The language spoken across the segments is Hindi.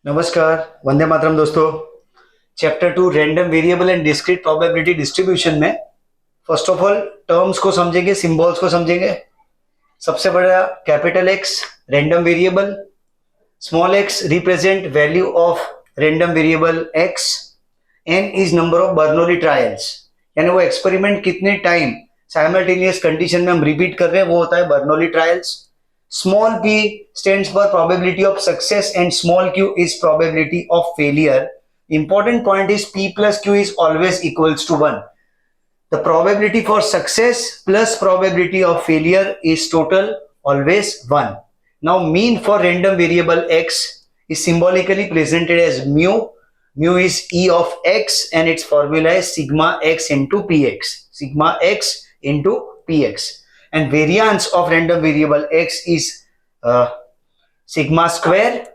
नमस्कार, वंदे मातरम दोस्तों। Chapter 2 random variable and discrete probability distribution में फर्स्ट ऑफ ऑल टर्म्स को समझेंगे, सिंबल्स को समझेंगे। सबसे बड़ा capital X random variable, small x represent value of random variable X, n is number of Bernoulli trials, यानी वो एक्सपेरिमेंट कितने टाइम साइमल्टेनियस कंडीशन में हम रिपीट कर रहे हैं वो होता है Bernoulli trials. Small p stands for probability of success and small q is probability of failure. Important point is p plus q is always equals to 1. The probability for success plus probability of failure is total always 1. Now mean for random variable x is symbolically presented as mu. Mu is e of x and its formula is sigma x into px. Sigma x into px. And variance of random variable x is sigma square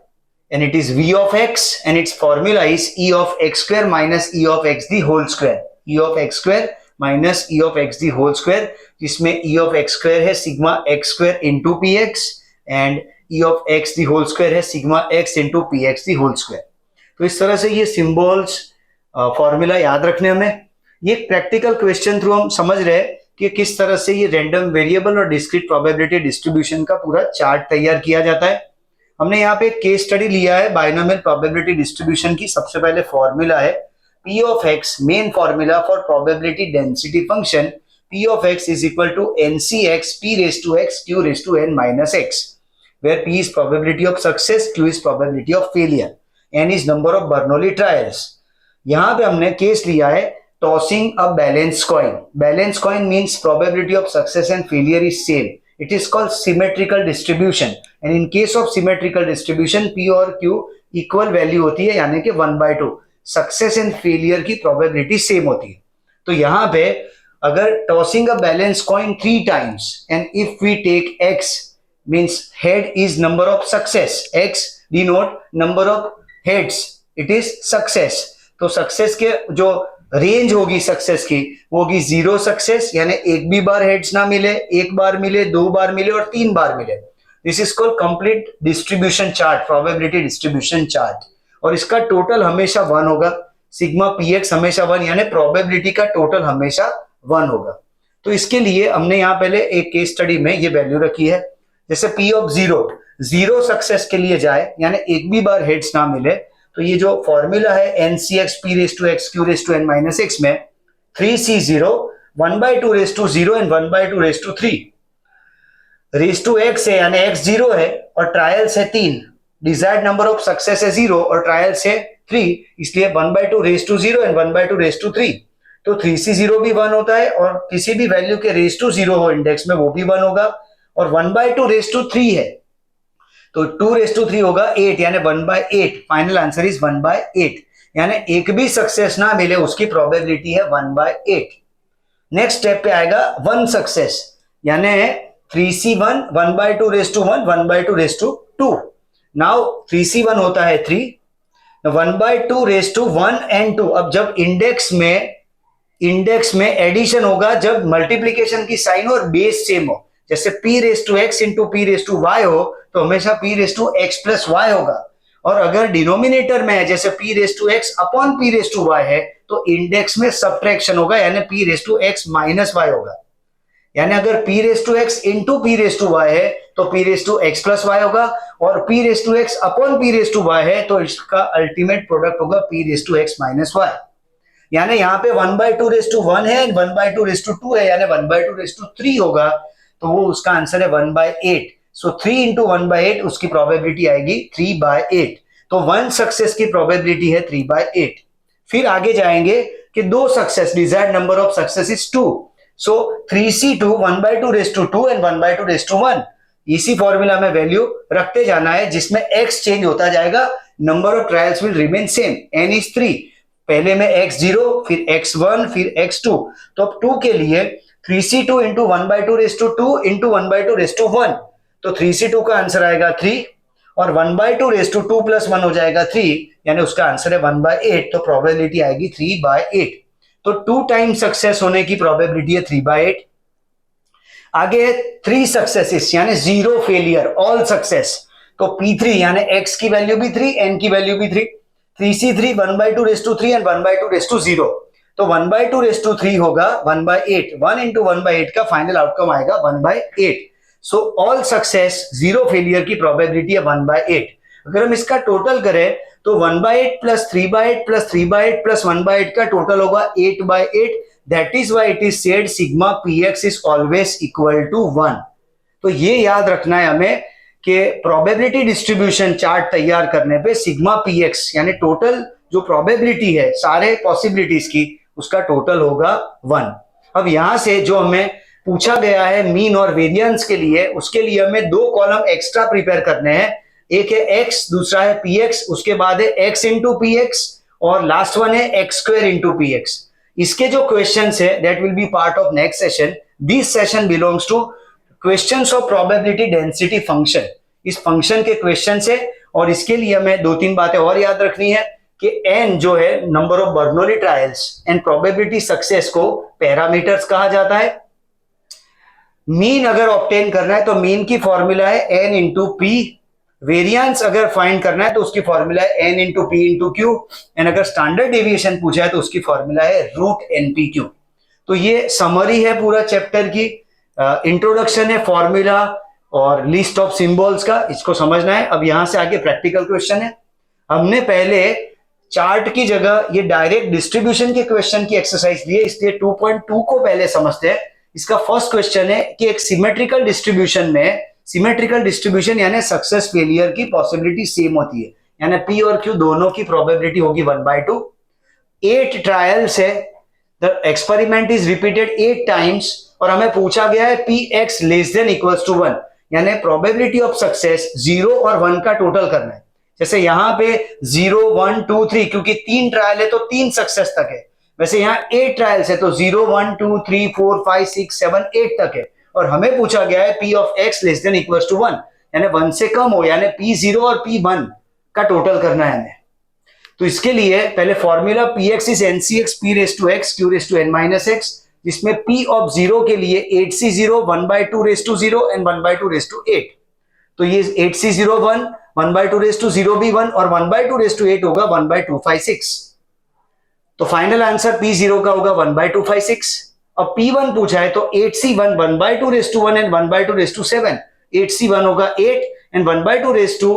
and it is v of x and its formula is e of x square minus e of x the whole square. E of x square minus e of x the whole square, जिसमें e of x square है sigma x square into px and e of x the whole square है sigma x into px the whole square. तो इस तरह से ये सिंबल्स फॉर्मूला याद रखने हमें। ये प्रैक्टिकल क्वेश्चन थ्रू हम समझ रहे हैं कि किस तरह से ये रैंडम वेरिएबल और डिस्क्रीट प्रोबेबिलिटी डिस्ट्रीब्यूशन का पूरा चार्ट तैयार किया जाता है। हमने यहाँ पे एक केस स्टडी लिया है बाइनोमियल प्रोबेबिलिटी डिस्ट्रीब्यूशन की। सबसे पहले फॉर्मूला है p of x, main formula for probability density function p of x is equal to ncx p raise to x q raise to n minus x, where p is probability of success, q is probability of failure, n is number of Bernoulli trials. यहाँ पे हमने केस लिया है tossing a balanced coin. Balanced coin means probability of success and failure is same. It is called symmetrical distribution. And in case of symmetrical distribution, P और Q equal value होती है, यानी कि 1/2. Success and failure की probability same होती है। तो यहाँ पे अगर tossing a balanced coin 3 times and if we take X means head is number of success. X denote number of heads. It is success. तो सक्सेस के जो रेंज होगी सक्सेस की वो होगी 0 सक्सेस, यानी एक भी बार हेड्स ना मिले, एक बार मिले, 2 बार मिले और 3 बार मिले। This is called complete distribution chart, probability distribution chart. और इसका टोटल हमेशा 1 होगा, सिग्मा px हमेशा 1, यानी प्रोबेबिलिटी का टोटल हमेशा 1 होगा। तो इसके लिए हमने यहाँ पहले एक केस स्टडी में ये वैल्यू रखी है। जैसे p ऑफ 0 सक्सेस के लिए जाए, यानी एक भी बार हेड्स ना मिले, तो ये जो फॉर्मूला है ncx p raise to x q raise to n minus x में 3c0 1/2 raise to 0 and 1/2 raise to 3 raise to x है, यानी x 0 है और ट्रायल्स है 3, डिजायर्ड नंबर ऑफ सक्सेस है 0 और ट्रायल्स है 3, इसलिए 1/2 raise to 0 and 1/2 raise to 3। तो 3c0 भी 1 होता है और किसी भी वैल्यू के रेज टू 0 हो इंडेक्स में वो भी 1 होगा, और 1/2 रेज टू 3 है तो 2 रेज टू 3 होगा 8, यानी 1/8। फाइनल आंसर इज 1/8, यानी एक भी सक्सेस ना मिले उसकी प्रोबेबिलिटी है 1/8। नेक्स्ट स्टेप पे आएगा 1 सक्सेस, यानी 3c1 1/2 raise to 1 1/2 raise to 2। Now 3c1 होता है 3, 1/2 रेज टू 1 एंड 2। अब जब इंडेक्स में एडिशन होगा, जब मल्टीप्लीकेशन की साइन और बेस सेम हो, जैसे p raise to x into p raise to y हो तो हमेशा p raise to x plus y होगा। और अगर डिनोमिनेटर में है जैसे p raise to x upon p raise to y है तो इंडेक्स में सब्ट्रैक्शन होगा, यानी p raise to x minus y होगा। यानी अगर p raise to x into p raise to y है तो p raise to x plus y होगा, और p raise to x upon p raise to y है तो इसका अल्टीमेट प्रोडक्ट होगा p raise to x minus y। यानी यहाँ पे 1/2 रेज टू 1 है, 1/2 रेज टू 2 है, यानी 1/2 रेज टू 3 होगा, तो वो उसका आंसर है 1/8। सो 3 इंटू 1/8 उसकी प्रोबेबिलिटी आएगी 3/8। तो 1 सक्सेस की प्रोबेबिलिटी है 3/8। फिर आगे जाएंगे कि 2 success, desired number of success is 2, so 3c2 1/2 raise to 2 and 1/2 raise to 1। इसी फॉर्मूला में वैल्यू रखते जाना है जिसमें x चेंज होता जाएगा, number of trials will remain same, n is 3। पहले में x0 फिर x1 फिर x2, तो अब 2 के लिए 3c2 into 1/2 raise to 2 into 1/2 raise to 1, तो 3c2 का आंसर आएगा 3 और 1/2 रेज टू 2 प्लस 1 हो जाएगा 3, यानी उसका आंसर है 1/8। तो प्रोबेबिलिटी आएगी 3/8। तो 2 टाइम सक्सेस होने की प्रोबेबिलिटी है 3/8। आगे 3 सक्सेसेस यानी 0 फेलियर, ऑल सक्सेस। तो P3 यानी x की वैल्यू भी 3, n की वैल्यू भी 3, 3C3 1/2 and 1/2 तो 1/2 होगा 1/8, 1 into 1/8 का फाइनल आउटकम आएगा 1/8। So all success zero failure की प्रोबेबिलिटी है 1/8। अगर हम इसका टोटल करें तो 1/8 प्लस 3/8 प्लस 3/8 प्लस 1/8 का टोटल होगा 8/8। That is why it is said sigma px is always equal to 1। तो ये याद रखना है हमें कि प्रोबेबिलिटी डिस्ट्रीब्यूशन चार्ट तैयार करने पे सिग्मा px यानी टोटल जो प्रोबेबिलिटी है सारे पॉसिबिलिटीज की, उसका टोटल होगा 1। अब यहां से जो हमें पूछा गया है मीन और वेरिएंस के लिए, उसके लिए हमें दो कॉलम एक्स्ट्रा प्रिपेयर करने हैं। एक है x, दूसरा है px, उसके बाद है x इंटू px और लास्ट वन है x स्क्वायर इंटू px। इसके जो क्वेश्चंस है that will be part of next session. This session belongs two questions of probability density function. इस फंक्शन के क्वेश्चन है और इसके लिए हमें दो तीन बातें और याद रखनी है कि n जो है number of Bernoulli trials and probability success को पैरामीटर्स कहा जाता है। मीन अगर ऑब्टेन करना है तो मीन की फॉर्मूला है n इंटू पी। वेरिएंस अगर फाइंड करना है तो उसकी फॉर्मूला है n into P into Q. And अगर स्टैंडर्ड डेविएशन पूछा है तो उसकी फॉर्मूला है रूट NP/Q। तो ये समरी है पूरा चैप्टर की। इंट्रोडक्शन है, फॉर्मूला और लिस्ट ऑफ सिंबल्स का, इसको समझना है। अब यहां से आगे प्रैक्टिकल क्वेश्चन है। हमने पहले चार्ट की जगह ये डायरेक्ट डिस्ट्रीब्यूशन के क्वेश्चन की एक्सरसाइज ली है, इसलिए 2.2 को पहले समझते हैं। इसका फर्स्ट क्वेश्चन है कि एक सिमेट्रिकल डिस्ट्रीब्यूशन में, सिमेट्रिकल डिस्ट्रीब्यूशन यानी सक्सेस फेलियर की पॉसिबिलिटी सेम होती है, यानी P और Q दोनों की प्रोबेबिलिटी होगी 1/2। 8 ट्रायल्स है, the experiment is repeated 8 times और हमें पूछा गया है Px less than equals to 1, यानी प्रोबेबिलिटी ऑफ सक्सेस 0 और 1 का टोटल करना है। जैसे यहां पे 0 1 2 3, क्योंकि 3 ट्रायल है तो 3 सक्सेस तक है। वैसे यहाँ 8 ट्रायल्स है तो 0 1 2 3 4 5 6 7 8 तक है। और हमें पूछा गया है P of x less than equals to 1, यानी 1 से कम हो, यानी P0 और P1 का टोटल करना है हमें। तो इसके लिए पहले formula Px is NCx P raise to x Q raise to n minus x, जिसमें P ऑफ 0 के लिए 8C0 1/2 raise to 0 and 1/2 raise to 8। तो ये 8C0 1, 1/2 रेज टू 0 भी 1 और 1/2 रेज टू 8 होगा 1/256। तो फाइनल आंसर P0 का होगा 1/256। अब P1 पूछा है तो 8C1 1/2 raise to 1 and 1/2 raise to 7। 8C1 होगा 8 एंड 1/2 रेज टू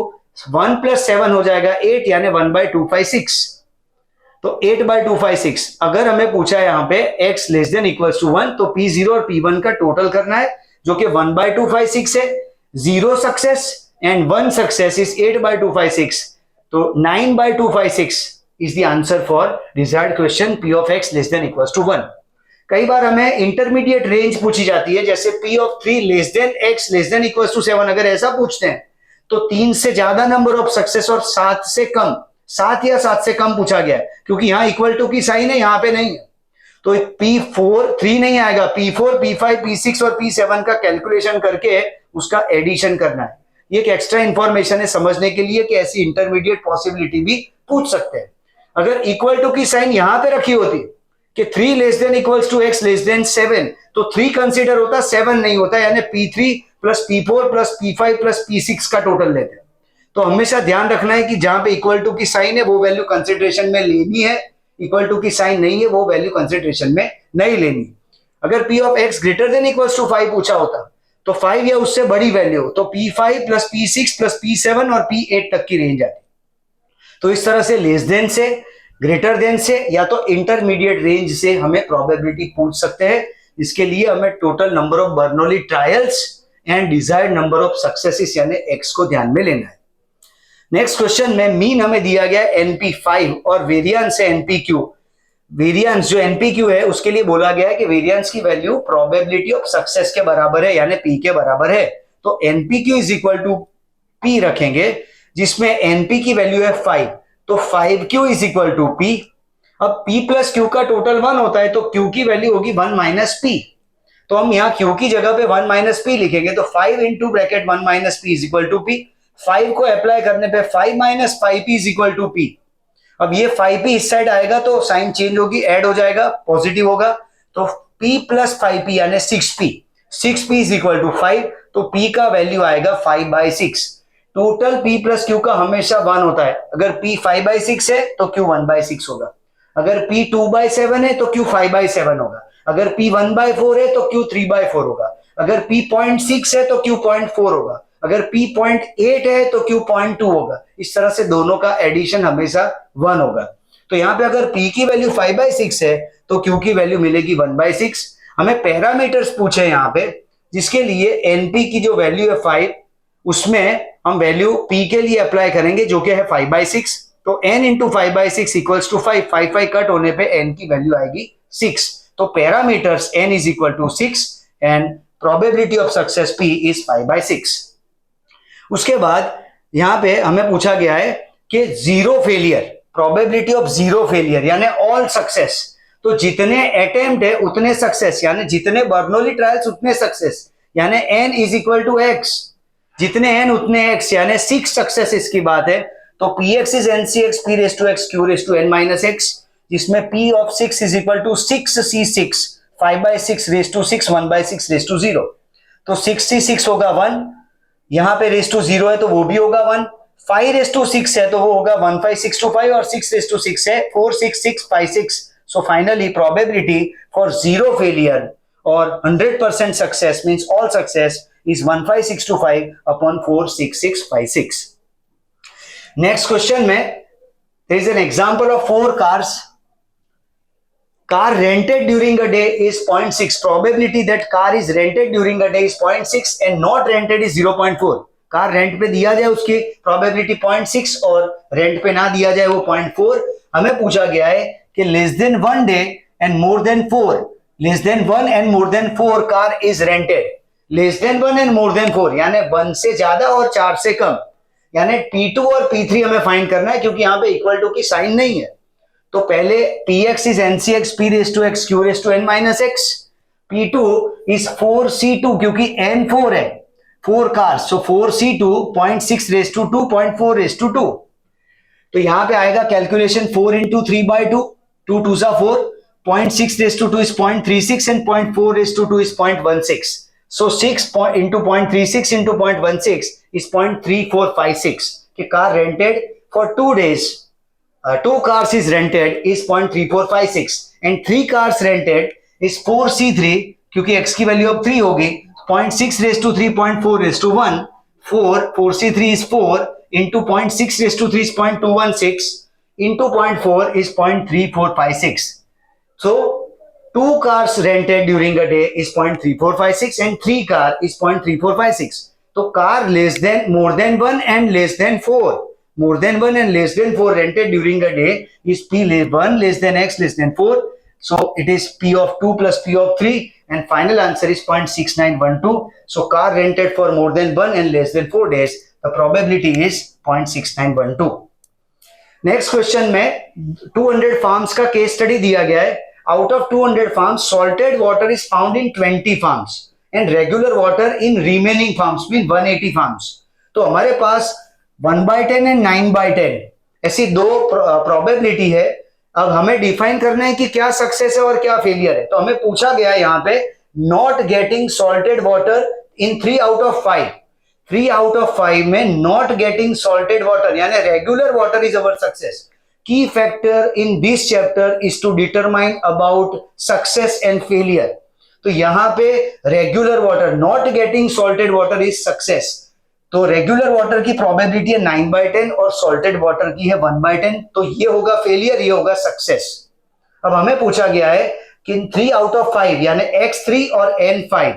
1 प्लस 7 हो जाएगा 8, यानी 1/256। तो 8/256। अगर हमें पूछा है यहाँ पे x less than equals to 1 तो P0 और P1 का टोटल करना है, जो कि 1/256 है। 0 सक्सेस एंड 1 सक्सेस इज 8/256, तो 9/256 is the answer for desired question P of x less than equals to 1। कई बार हमें इंटरमीडिएट रेंज पूछी जाती है, जैसे P of 3 less than x less than equals to 7। अगर ऐसा पूछते हैं तो 3 से ज्यादा नंबर ऑफ सक्सेस और 7 से कम, 7 या 7 से कम पूछा गया है, क्योंकि यहाँ इक्वल टू की साइन है, यहाँ पे नहीं है। तो P4 3 नहीं आएगा, P4 P5 P6 और P7 का कैलकुलेशन करके उसका एडिशन करना है। ये एक एक्स्ट्रा इंफॉर्मेशन है समझने के लिए कि ऐसी इंटरमीडिएट पॉसिबिलिटी भी पूछ सकते हैं। अगर इक्वल टू की साइन यहां पे रखी होती कि 3 less than equals to x less than 7, तो 3 कंसीडर होता, 7 नहीं होता, यानी P3 plus P4 plus P5 plus P6 का टोटल लेते हैं। तो हमेशा ध्यान रखना है कि जहां पे इक्वल टू की साइन है वो वैल्यू कंसिडरेशन में लेनी है, इक्वल टू की साइन नहीं है वो वैल्यू कंसिडरेशन में नहीं लेनी। अगर P of x greater than equals to 5 पूछा होता तो 5 या उससे बड़ी वैल्यू हो तो P5 plus P6 plus P7 और P8 तक की रेंज आती। तो इस तरह से लेस देन से, ग्रेटर देन से या तो इंटरमीडिएट रेंज से हमें प्रोबेबिलिटी पूछ सकते हैं। इसके लिए हमें total number of Bernoulli trials and desired number of successes यानी x को ध्यान में लेना है। नेक्स्ट क्वेश्चन में मीन हमें दिया गया है NP5 और वेरिएंस है NPQ। वेरिएंस जो NPQ है उसके लिए बोला गया है कि वेरिएंस की वैल्यू प्रोबेबिलिटी ऑफ सक्सेस के बराबर है, यानी P के बराबर है। तो NPQ is equal to P रखेंगे, जिसमें NP की वैल्यू है 5, तो 5Q is equal to P। अब P प्लस Q का टोटल 1 होता है, तो Q की वैल्यू होगी 1 माइनस P। तो हम यहाँ Q की जगह पे 1 माइनस P लिखेंगे, तो 5 into bracket 1 minus P is equal to P। 5 को अप्लाई करने पे 5 minus 5P is equal to P। अब ये 5P इस साइड आएगा तो साइन चेंज होगी, ऐड हो जाएगा, पॉजिटिव होगा, तो P प्लस 5P यानी 6P। 6P is equal to 5, तो P का वैल्यू आएगा 5/6। टोटल P प्लस Q का हमेशा 1 होता है। अगर P 5/6 है तो Q 1/6 होगा, अगर P 2/7 है तो Q 5/7 होगा, अगर P 1/4 है तो Q 3/4 होगा, अगर P 0.6 है तो Q 0.4 होगा, अगर P 0.8 है तो Q 0.2 होगा। इस तरह से दोनों का एडिशन हमेशा 1 होगा। तो यहाँ पे अगर P की वैल्यू 5/6 है तो Q की वैल्यू मिलेगी 1/6। हमें पैरामीटर्स पूछे यहाँ पे, जिसके लिए NP की जो वैल्यू है 5, उसमें हम वैल्यू P के लिए अप्लाई करेंगे जो कि है 5/6। तो n into 5/6 equals to 5, 5 cut होने पे n की वैल्यू आएगी 6। तो parameters n is equal to 6 and probability of success P is 5/6। उसके बाद यहां पे हमें पूछा गया है कि zero failure, probability of zero failure यानी ऑल सक्सेस। तो जितने अटेम्प्ट है उतने सक्सेस, यानी जितने बर्नौली ट्रायल्स उतने सक्सेस, यानी n is equal to x, जितने n उतने x, यानी 6 सक्सेस की बात है। तो px is ncx p raise to x q raise to n minus x, जिसमें p of 6 is equal to 6c6 5/6 raise to 6 1/6 raise to 0। तो 6c6 होगा 1, यहां पे रेज टू 0 है तो वो भी होगा 1, 5 रेज टू 6 है तो वो होगा 1 5 6 to 5 और 6 रेज टू 6 है 4 6 6 5 6। So finally probability for zero failure or 100% success means all success is 15625 upon 46656. Next question में there is an example of 4 cars. Car rented during a day is 0.6. Probability that car is rented during a day is 0.6 and not rented is 0.4. Car rent पे दिया जाए उसकी प्रोबेबिलिटी 0.6 और रेंट पे ना दिया जाए वो 0.4। हमें पूछा गया है कि less than 1 day and more than 4, less than 1 and more than 4 car is rented. Less than 1 and more than 4 यानी 1 से ज्यादा और 4 से कम, यानी P2 और P3 हमें फाइंड करना है, क्योंकि यहाँ पे इक्वल टू की साइन नहीं है। तो पहले Px is ncx p raise to x q raise to n minus x, P2 is 4c2 क्योंकि n 4 है, 4 cars, so 4c2 0.6 raise to 2 0.4 raise to 2। तो यहां पे आएगा कैलकुलेशन 4 इंटू 3/2, 2 2 जा 4, 0.6 raise to 2 is 0.36 and 0.4 raise to 2 is 0.16। So 6 into 0.36 into 0.16 is 0.3456 कि car rented for 2 days, 2 cars is rented is 0.3456 and 3 cars rented is 4c3 क्योंकि x की वैल्यू अब 3 होगी, 0.6 raise to 3 0.4 raise to 1, 4c3 is 4 into 0.6 raised to 3 is 0.216 into 0.4 is 0.3456. So 2 cars rented during a day is 0.3456 and 3 car is 0.3456. So car less than more than 1 and less than 4. More than 1 and less than 4 rented during a day is P1 less than x less than 4. So it is P of 2 plus P of 3 and final answer is 0.6912. So car rented for more than 1 and less than 4 days, the probability is 0.6912. Next question में 200 farms का केस स्टडी दिया गया है। Out of 200 farms, salted water is found in 20 farms and regular water in remaining farms, mean 180 farms. तो हमारे पास 1/10 and 9/10 ऐसी दो प्रोबेबिलिटी है। अब हमें डिफाइन करना है कि क्या सक्सेस है और क्या फेलियर है। तो हमें पूछा गया है यहाँ पे not getting salted water in 3 out of 5, 3 out of 5 में नॉट गेटिंग सॉल्टेड वाटर यानी regular water is our success. Key factor in this chapter is to determine about success and failure. तो यहाँ पे regular water, not getting salted water is success. तो रेगुलर वाटर की प्रोबेबिलिटी है 9/10 और सॉल्टेड वाटर की है 1/10। तो ये होगा फेलियर, ये होगा सक्सेस। अब हमें पूछा गया है कि 3 out of 5 यानी x3 और n5,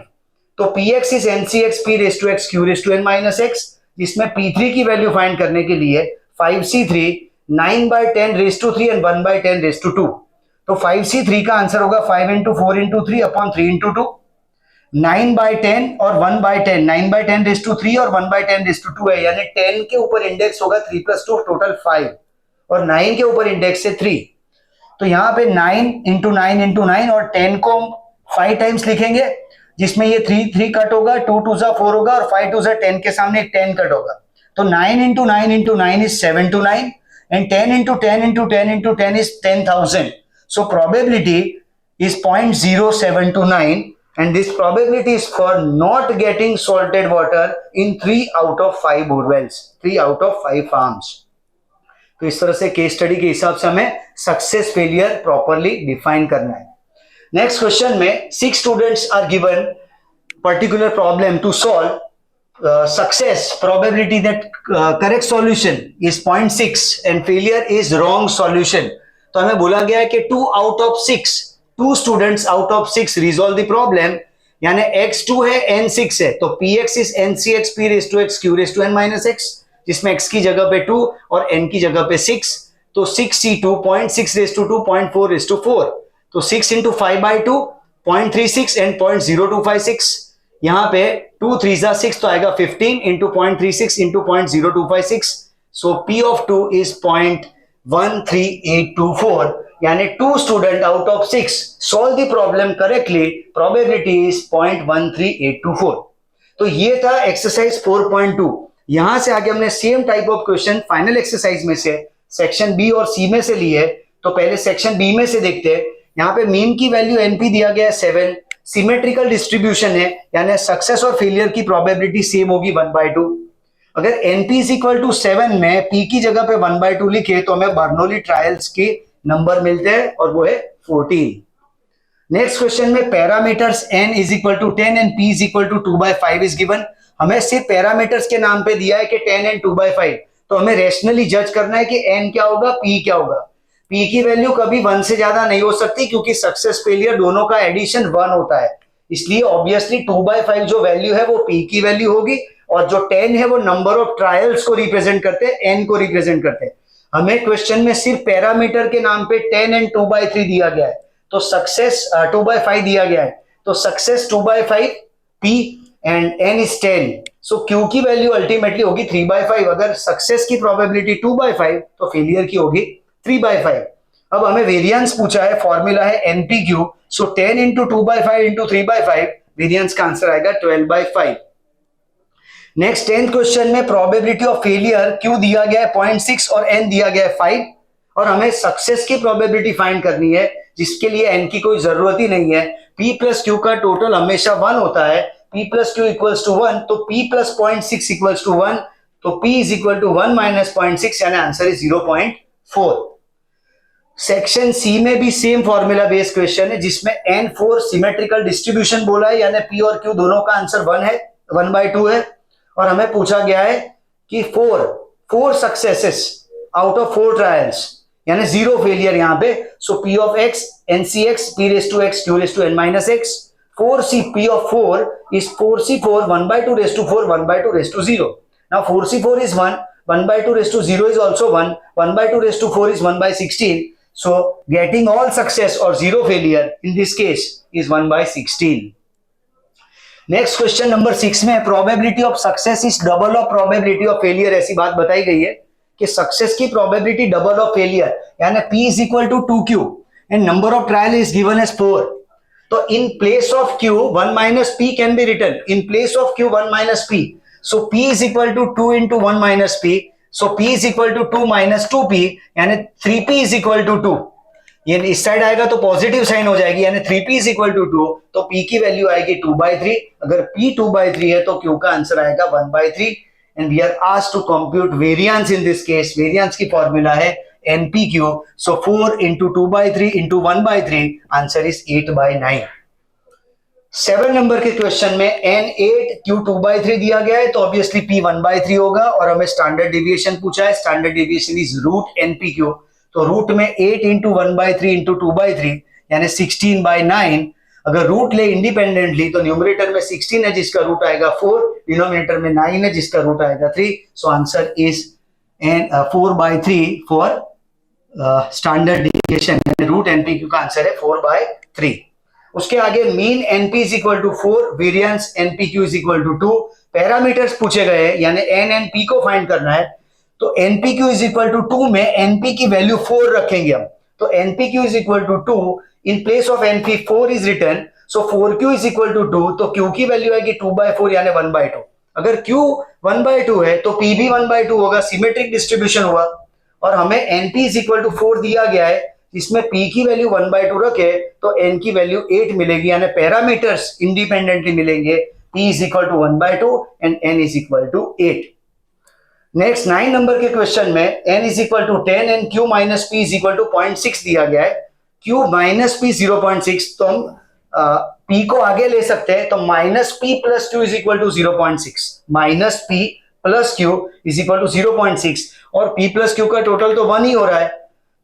तो px is ncx p raise to x q raise to n minus x, जिसमें p3 की वैल्यू फाइंड करने के लिए 5c3 9/10 raise to 3 and 1/10 raise to 2। तो 5c3 का आंसर होगा 5 into 4 into 3 अपॉन 3 into 2। 9/10 और 1/10, 9/10 रेज टू 3 और 1/10 रेज टू 2 है, यानी 10 के ऊपर इंडेक्स होगा 3 + 2 टोटल 5 और 9 के ऊपर इंडेक्स है 3। तो यहाँ पे 9 into 9 into 9 और 10 को 5 टाइम्स लिखेंगे, जिसमें ये 3 कट होगा, 2 2 जा 4 होगा और 5 2 जा 10 के सामने एक 10 कट होगा। तो 9 into 9 into 9 is 7 to 9 and 10 into 10 into 10 into 10 is 10,000. So probability is 0.0729 and this probability is for not getting salted water in 3 out of 5 borewells, 3 out of 5 farms. तो इस तरह से केस स्टडी के हिसाब से हमें सक्सेस फेलियर प्रॉपरली डिफाइन करना है. नेक्स्ट क्वेश्चन में 6 students are given particular problem to solve. Success probability that correct solution is 0.6 and failure is wrong solution. तो हमें बोला गया है कि 2 out of 6, 2 students out of 6 resolve the problem, यानी x2 है n6 है, तो px is ncx p raised to x q raised to n minus x, जिसमें x की जगह पे 2 और n की जगह पे 6, तो 6c2 0.6 raised to 2 0.4 raised to 4, तो 6 into 5 by 2 0.36 and 0.0256. यहाँ पे 2 3 6 तो आएगा 15 into 0.36 into 0.0256. So P of 2 is 0.13824. यानी 2 student out of 6 solve the problem correctly. Probability is 0.13824. तो ये था एक्सरसाइज 4.2. यहां से आगे हमने same type of question final exercise में से सेक्शन बी और सी में से लिए. तो पहले सेक्शन बी में से देखते हैं. यहाँ पे मीन की वैल्यू एनपी दिया गया है 7. सिमेट्रिकल डिस्ट्रीब्यूशन है, यानी सक्सेस और फेलियर की प्रोबेबिलिटी सेम होगी 1/2. अगर एनपी इज इक्वल टू 7 में पी की जगह पे 1/2 लिखे तो हमें बर्नौली ट्रायल्स के नंबर मिलते हैं और वो है 14. नेक्स्ट क्वेश्चन में parameters n is equal to 10 and p is equal to 2/5 is given. हमें सिर्फ पैरामीटर्स के नाम पे दिया है कि 10 एंड 2/5, तो हमें रैशनली जज करना है कि n क्या होगा, p क्या होगा. P की वैल्यू कभी 1 से ज्यादा नहीं हो सकती क्योंकि सक्सेस फेलियर दोनों का एडिशन 1 होता है. इसलिए ऑब्वियसली 2/5 जो वैल्यू है वो P की वैल्यू होगी और जो 10 है वो नंबर ऑफ ट्रायल्स को रिप्रेजेंट करते हैं, n को रिप्रेजेंट करते हैं. हमें क्वेश्चन में सिर्फ पैरामीटर के नाम पे 10 एंड 2/3 दिया गया है, तो सक्सेस 2/5 दिया गया है, तो success 2/5 P and n is 10. So Q की वैल्यू अल्टीमेटली होगी 3/5. अगर सक्सेस की प्रोबेबिलिटी 2/5 तो फेलियर की होगी 3/5. अब हमें वेरिएंस पूछा है, फॉर्मूला है NPQ. सो 10 into 2/5 into 3/5, वेरिएंस का आंसर आएगा 12/5. नेक्स्ट 10th क्वेश्चन में प्रोबेबिलिटी ऑफ फेलियर Q दिया गया है 0.6 और N दिया गया है 5, और हमें सक्सेस की प्रोबेबिलिटी फाइंड करनी है जिसके लिए N की कोई जरूरत ही नहीं है. P प्लस Q का टोटल हमेशा 1 होता है. P plus Q equals to 1, तो P प्लस 0.6 इक्वल्स टू 1, तो P is equal to 1 minus 0.6, यानी आंसर इज 0.4. सेक्शन सी में भी सेम फॉर्मूला बेस्ड क्वेश्चन है जिसमें n4 सिमेट्रिकल डिस्ट्रीब्यूशन बोला है, यानी P और Q दोनों का आंसर 1 है, 1/2 है. और हमें पूछा गया है कि 4 सक्सेसेस आउट ऑफ 4 ट्रायल्स, यानी 0 फेलियर यहाँ पे. So P of x NCx P raise to x Q raise to n minus x. 4C P of 4 is 4C4 1/2 raised to 4 1/2 raised to 0. Now 4C4 is 1, 1/2 raised to 0 is also 1, 1/2 raised to 4 is 1/16. So getting all success or 0 failure in this case is 1/16. Next question number 6 में probability of success is double of probability of failure, ऐसी बात बताई गई है कि सक्सेस की probability double of failure, यानी P is equal to 2Q and number of trial is given as 4. तो in place of Q 1 minus P can be written. In place of Q 1 minus P. So P is equal to 2 into 1 minus P. So P is equal to 2 minus 2P, यानी 3P is equal to 2. ये इस साइड आएगा तो पॉजिटिव साइन हो जाएगी, यानी 3P is equal to 2, तो P की वैल्यू आएगी 2/3. अगर P 2/3 है तो Q का आंसर आएगा 1/3. And we are asked to compute variance in this case. Variance की फॉर्मूला है NPQ. So 4 into 2/3 into 1/3, answer is 8/9. 7 number के क्वेश्चन में N8 Q 2/3 दिया गया है, तो ऑब्वियसली P 1/3 होगा. और हमें स्टैंडर्ड डेविएशन पूछा है. Standard deviation is root NPQ. तो रूट में 8 into 1/3 into 2/3, यानी 16/9. अगर रूट ले इंडिपेंडेंटली तो न्यूमरेटर में 16 है जिसका रूट आएगा 4, डिनोमिनेटर में 9 है जिसका रूट आएगा 3. So answer is 4/3 for standard deviation, यानी रूट NPQ का आंसर है 4/3. उसके आगे mean NP is equal to 4, variance NPQ is equal to 2. Parameters पूछे गए हैं, यानी N and P को फाइंड करना है. तो NPQ इज इक्वल टू 2 में NP की वैल्यू 4 रखेंगे हम. तो NPQ is equal to 2, in place of NP 4 is written. So 4Q is equal to 2, तो Q की वैल्यू आएगी 2/4, यानी 1/2. अगर Q 1/2 है तो P भी 1/2 होगा, सिमेट्रिक डिस्ट्रीब्यूशन हुआ. और हमें NP इज इक्वल टू 4 दिया गया है, इसमें p की वैल्यू 1/2 रखे तो n की वैल्यू 8 मिलेगी, यानी पैरामीटर्स इंडिपेंडेंटली मिलेंगे, p is equal to 1/2 and n is equal to 8। Next 9 number के क्वेश्चन में n is equal to 10 and q minus p is equal to 0.6 दिया गया है। q माइनस p 0.6, तो हम p को आगे ले सकते हैं, तो minus p plus q is equal to 0.6, minus p plus q is equal to 0.6, और p प्लस q का टोटल तो 1 ही हो रहा है,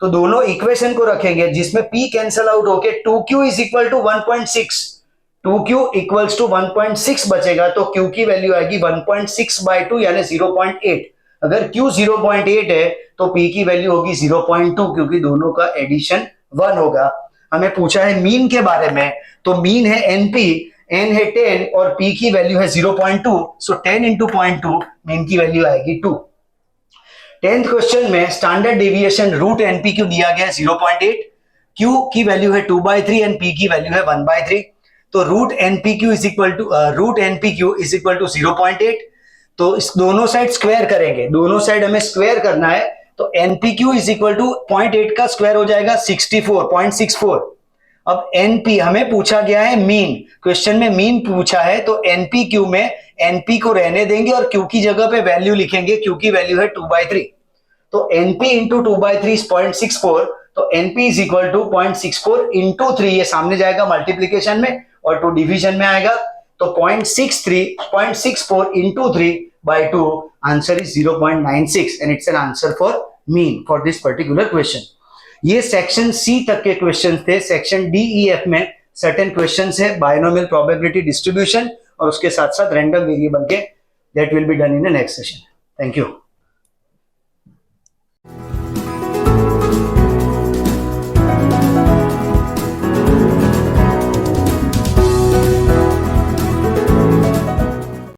तो दोनों इक्वेशन को रखेंगे जिसमें p कैंसल आउट होके 2q is equal to 1.6, 2q equals to 1.6 बचेगा, तो q की वैल्यू आएगी 1.6/2 यानी 0.8। अगर q 0.8 है तो p की वैल्यू होगी 0.2, क्योंकि दोनों का एडिशन 1 होगा। हमें पूछा है मीन के बारे में, तो मीन है np, n है 10 और p की वैल्यू है 0.2, सो 10 इंटू 0.2 मीन की वैल्यू आएगी 2। 10th क्वेश्चन में standard deviation root np Q दिया गया है 0.8, q की वैल्यू है 2/3 एंड p की वैल्यू है 1/3, तो root npq is equal to 0.8, तो इस दोनों साइड स्क्वायर करेंगे, दोनों साइड हमें स्क्वायर करना है, तो npq इज इक्वल टू 0.8 का स्क्वायर हो जाएगा 64.64। अब np हमें पूछा गया है मीन, क्वेश्चन में मीन पूछा है, तो npq में np को रहने देंगे और q की जगह पे वैल्यू लिखेंगे, q की वैल्यू है 2/3, तो np इंटू 2/3 इज 0.64, तो np is equal to 0.64 into 3, ये सामने जाएगा मल्टीप्लीकेशन में और 2 डिवीजन में आएगा, तो 0.64 into 3/2, answer is 0.96 and it's an answer for mean for this particular question. ये सेक्शन सी तक के क्वेश्चन थे। सेक्शन डी ई एफ में सर्टेन क्वेश्चन है बायनोमियल प्रोबेबिलिटी डिस्ट्रीब्यूशन और उसके साथ साथ रैंडम वेरिएबल के, that will be done in the next session. Thank you.